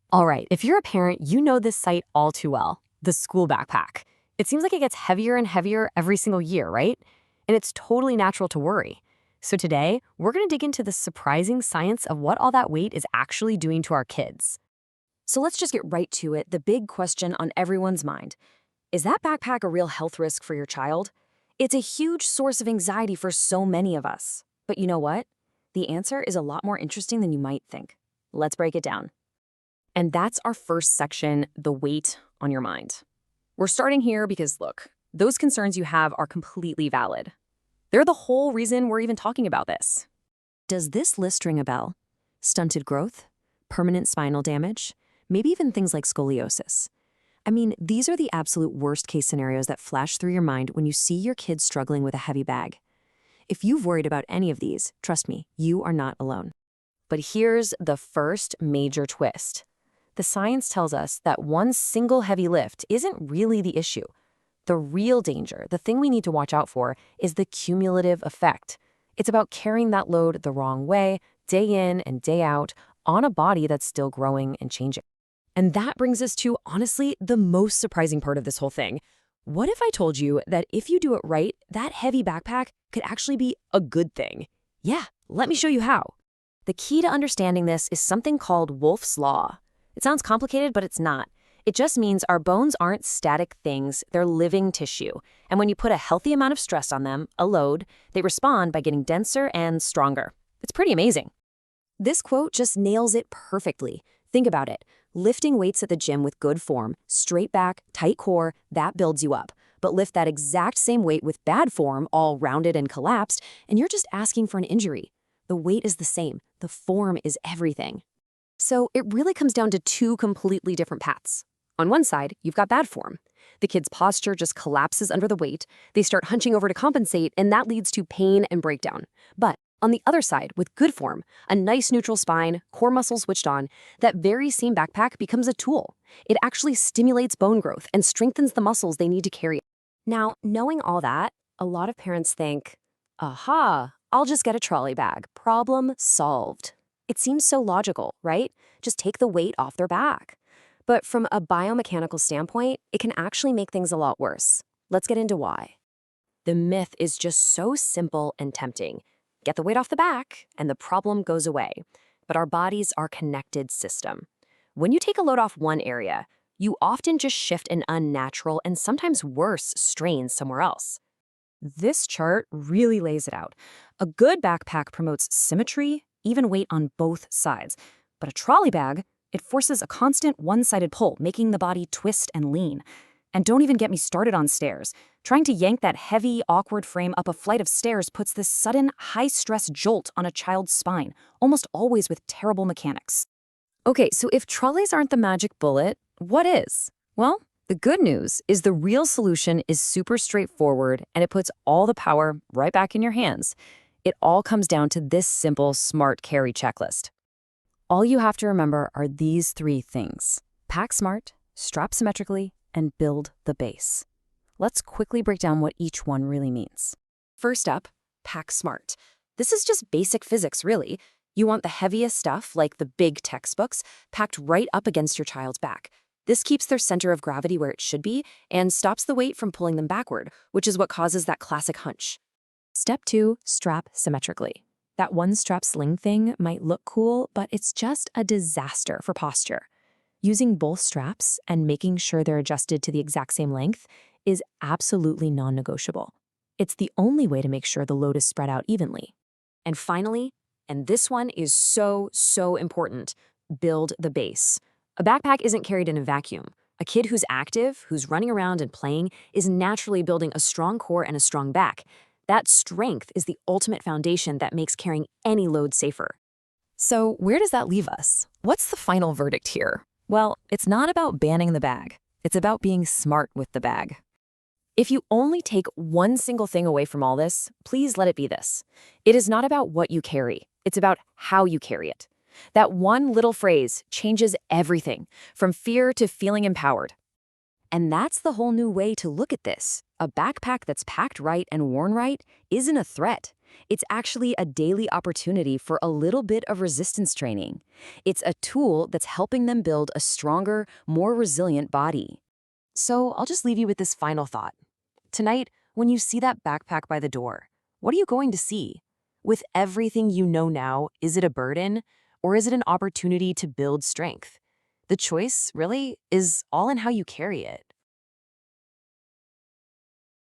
All right, if you're a parent, you know this site all too well, the school backpack. It seems like it gets heavier and heavier every single year, right? And it's totally natural to worry. So today, we're going to dig into the surprising science of what all that weight is actually doing to our kids. So let's just get right to it. The big question on everyone's mind. Is that backpack a real health risk for your child? It's a huge source of anxiety for so many of us. But you know what? The answer is a lot more interesting than you might think. Let's break it down. And that's our first section, the weight on your mind. We're starting here because, look, those concerns you have are completely valid. They're the whole reason we're even talking about this. Does this list ring a bell? Stunted growth? Permanent spinal damage? Maybe even things like scoliosis. I mean, these are the absolute worst-case scenarios that flash through your mind when you see your kids struggling with a heavy bag. If you've worried about any of these, trust me, you are not alone. But here's the first major twist. The science tells us that one single heavy lift isn't really the issue. The real danger, the thing we need to watch out for, is the cumulative effect. It's about carrying that load the wrong way, day in and day out, on a body that's still growing and changing. And that brings us to, honestly, the most surprising part of this whole thing. What if I told you that if you do it right, that heavy backpack could actually be a good thing? Yeah, let me show you how. The key to understanding this is something called Wolff's Law. It sounds complicated, but it's not. It just means our bones aren't static things, they're living tissue. And when you put a healthy amount of stress on them, a load, they respond by getting denser and stronger. It's pretty amazing. This quote just nails it perfectly. Think about it. Lifting weights at the gym with good form, straight back, tight core, that builds you up. But lift that exact same weight with bad form, all rounded and collapsed, and you're just asking for an injury. The weight is the same. The form is everything. So it really comes down to two completely different paths. On one side, you've got bad form. The kid's posture just collapses under the weight, they start hunching over to compensate, and that leads to pain and breakdown. But on the other side, with good form, a nice neutral spine, core muscles switched on, that very same backpack becomes a tool. It actually stimulates bone growth and strengthens the muscles they need to carry it. Now, knowing all that, a lot of parents think, aha, I'll just get a trolley bag. Problem solved. It seems so logical, right? Just take the weight off their back. But from a biomechanical standpoint, it can actually make things a lot worse. Let's get into why. The myth is just so simple and tempting. Get the weight off the back, and the problem goes away. But our bodies are a connected system. When you take a load off one area, you often just shift an unnatural and sometimes worse strain somewhere else. This chart really lays it out. A good backpack promotes symmetry, even weight on both sides. But a trolley bag, it forces a constant one-sided pull, making the body twist and lean. And don't even get me started on stairs. Trying to yank that heavy, awkward frame up a flight of stairs puts this sudden, high-stress jolt on a child's spine, almost always with terrible mechanics. Okay, so if trolleys aren't the magic bullet, what is? Well, the good news is the real solution is super straightforward, and it puts all the power right back in your hands. It all comes down to this simple smart carry checklist. All you have to remember are these three things: pack smart, strap symmetrically, and build the base. Let's quickly break down what each one really means. First up, pack smart. This is just basic physics, really. You want the heaviest stuff, like the big textbooks, packed right up against your child's back. This keeps their center of gravity where it should be and stops the weight from pulling them backward, which is what causes that classic hunch. Step 2, strap symmetrically. That one-strap sling thing might look cool, but it's just a disaster for posture. Using both straps and making sure they're adjusted to the exact same length is absolutely non-negotiable. It's the only way to make sure the load is spread out evenly. And finally, and this one is so important, build the base. A backpack isn't carried in a vacuum. A kid who's active, who's running around and playing, is naturally building a strong core and a strong back. That strength is the ultimate foundation that makes carrying any load safer. So where does that leave us? What's the final verdict here? Well, it's not about banning the bag. It's about being smart with the bag. If you only take one single thing away from all this, please let it be this. It is not about what you carry. It's about how you carry it. That one little phrase changes everything, from fear to feeling empowered. And that's the whole new way to look at this. A backpack that's packed right and worn right isn't a threat. It's actually a daily opportunity for a little bit of resistance training. It's a tool that's helping them build a stronger, more resilient body. So I'll just leave you with this final thought. Tonight, when you see that backpack by the door, what are you going to see? With everything you know now, is it a burden or is it an opportunity to build strength? The choice, really, is all in how you carry it.